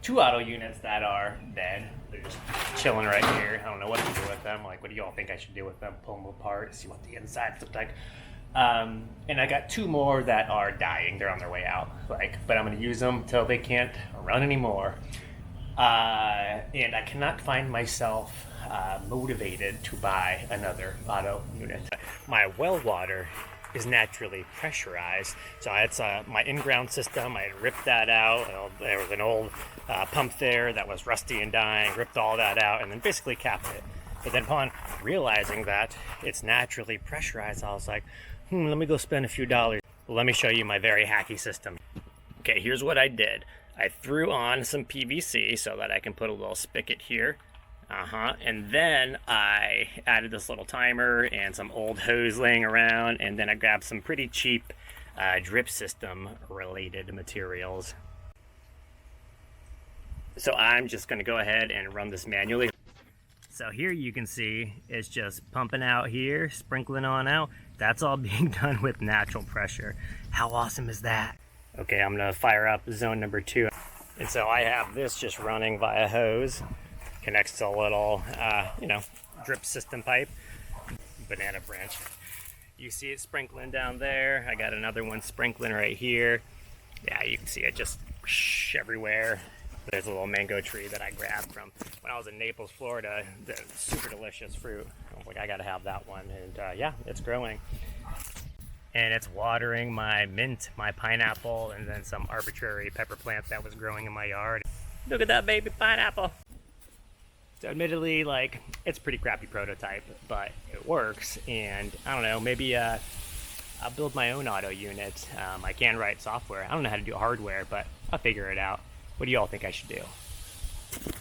two auto units that are dead. They're just chilling right here. I don't know what to do with them. Like, what do you all think I should do with them? Pull them apart, see what the insides look like. And I got two more that are dying. They're on their way out. But I'm going to use them till they can't run anymore. And I cannot find myself motivated to buy another auto unit. My well water is naturally pressurized, so it's my in-ground system. I had ripped that out. There was an old pump there that was rusty and dying, ripped all that out, and then basically capped it. But then upon realizing that it's naturally pressurized, I was like, let me go spend a few dollars. Let me show you my very hacky system. Okay, here's what I did. I threw on some PVC so that I can put a little spigot here. And then I added this little timer and some old hose laying around, and then I grabbed some pretty cheap drip system related materials. So I'm just going to go ahead and run this manually. So here you can see it's just pumping out here, sprinkling on out. That's all being done with natural pressure. How awesome is that? Okay, I'm going to fire up zone number 2. And so I have this just running via hose. Connects to a little, drip system pipe, banana branch. You see it sprinkling down there. I got another one sprinkling right here. Yeah, you can see it just everywhere. There's a little mango tree that I grabbed from when I was in Naples, Florida. The super delicious fruit. I was like, I gotta have that one. And yeah, it's growing. And it's watering my mint, my pineapple, and then some arbitrary pepper plant that was growing in my yard. Look at that baby pineapple. So admittedly, it's a pretty crappy prototype, but it works. And I don't know, maybe I'll build my own auto unit. I can write software. I don't know how to do hardware, but I'll figure it out. What do you all think I should do?